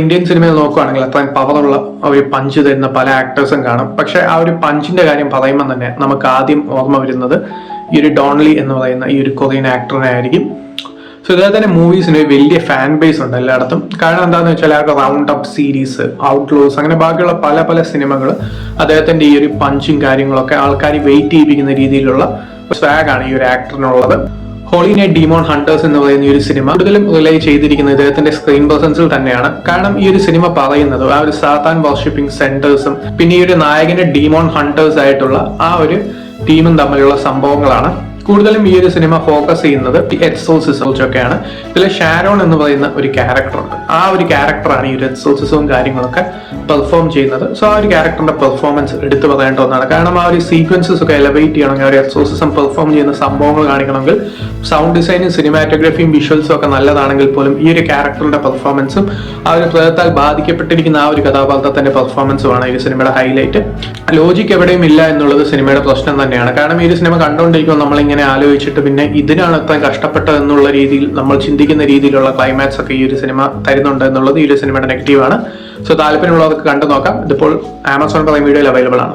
Indian സിനിമയിൽ നോക്കുകയാണെങ്കിൽ അത്രയും പവറുള്ള ഒരു പഞ്ച് തരുന്ന പല ആക്ടേഴ്സും കാണും. പക്ഷെ ആ ഒരു പഞ്ചിന്റെ കാര്യം പറയുമ്പോൾ തന്നെ നമുക്ക് ആദ്യം ഓർമ്മ വരുന്നത് ഈ ഒരു ഡോൺലി എന്ന് പറയുന്ന ഈ ഒരു കൊറിയൻ ആക്ടറിനെ ആയിരിക്കും. സോ ഇദ്ദേഹത്തിന്റെ മൂവീസിന് വലിയ ഫാൻ ബേസ് ഉണ്ട് എല്ലായിടത്തും. കാരണം എന്താണെന്ന് വെച്ചാൽ ആ റൗണ്ട് അപ്പ് സീരീസ്, ഔട്ട്ലോസ്, അങ്ങനെ ബാക്കിയുള്ള പല പല സിനിമകൾ അദ്ദേഹത്തിന്റെ ഈ ഒരു പഞ്ചും കാര്യങ്ങളൊക്കെ ആൾക്കാർ വെയിറ്റ് ചെയ്യിപ്പിക്കുന്ന രീതിയിലുള്ള സ്വാഗാണ് ഈ ഒരു ആക്ടറിനുള്ളത്. ഹോളി നൈറ്റ് ഡീമോൺ ഹണ്ടേഴ്സ് എന്ന് പറയുന്ന ഈ ഒരു സിനിമ കൂടുതലും റിലേ ചെയ്തിരിക്കുന്നത് ഇദ്ദേഹത്തിന്റെ സ്ക്രീൻ പ്രസൻസിൽ തന്നെയാണ്. കാരണം ഈ ഒരു സിനിമ പറയുന്നത് ആ ഒരു സാത്താൻ വർഷിപ്പിംഗ് സെന്റേഴ്സും പിന്നെ ഈ ഒരു നായകന്റെ ഡീമോൺ ഹണ്ടേഴ്സ് ആയിട്ടുള്ള ആ ഒരു ടീമും തമ്മിലുള്ള സംഭവങ്ങളാണ്. കൂടുതലും ഈ ഒരു സിനിമ ഫോക്കസ് ചെയ്യുന്നത് എക്സോസിസംസ് ഒക്കെയാണ്. ഇതിൽ ഷാരോൺ എന്ന് പറയുന്ന ഒരു ക്യാരക്ടറുണ്ട്. ആ ഒരു ക്യാരക്ടറാണ് ഈ ഒരു എക്സോസിസവും കാര്യങ്ങളൊക്കെ പെർഫോം ചെയ്യുന്നത്. സോ ആ ഒരു ക്യാരക്ടറിന്റെ പെർഫോമൻസ് എടുത്തു പറയേണ്ട ഒന്നാണ്. കാരണം ആ ഒരു സീക്വൻസസ് ഒക്കെ എലവേറ്റ് ചെയ്യണമെങ്കിൽ ആ ഒരു എക്സോസിസം പെർഫോം ചെയ്യുന്ന സംഭവങ്ങൾ കാണിക്കണമെങ്കിൽ സൗണ്ട് ഡിസൈനും സിനിമാറ്റോഗ്രഫിയും വിഷ്വൽസും ഒക്കെ നല്ലതാണെങ്കിൽ പോലും ഈ ഒരു ക്യാരക്ടറിന്റെ പെർഫോമൻസും ആ ഒരു പ്രേതത്താൽ ബാധിക്കപ്പെട്ടിരിക്കുന്ന ആ ഒരു കഥാപാത്രത്തിന്റെ പെർഫോമൻസുമാണ് ഈ സിനിമയുടെ ഹൈലൈറ്റ്. ലോജിക്ക് എവിടെയും ഇല്ല എന്നുള്ളത് സിനിമയുടെ പ്രശ്നം തന്നെയാണ്. കാരണം ഈ ഒരു സിനിമ കണ്ടുകൊണ്ടിരിക്കുമ്പോൾ നമ്മളിങ്ങനെ ആലോചിച്ചിട്ട് പിന്നെ ഇതിനാണ് ഇത്രയും കഷ്ടപ്പെട്ടത് എന്നുള്ള രീതിയിൽ നമ്മൾ ചിന്തിക്കുന്ന രീതിയിലുള്ള ക്ലൈമാക്സ് ഒക്കെ ഈ ഒരു സിനിമ തരുന്നുണ്ട് എന്നുള്ളത് ഈ ഒരു സിനിമയുടെ നെഗറ്റീവാണ്. സോ താല്പര്യമുള്ളവർക്ക് കണ്ടു നോക്കാം. ഇതിപ്പോൾ ആമസോൺ പ്രൈം വീഡിയോയിൽ അവൈലബിൾ ആണ്.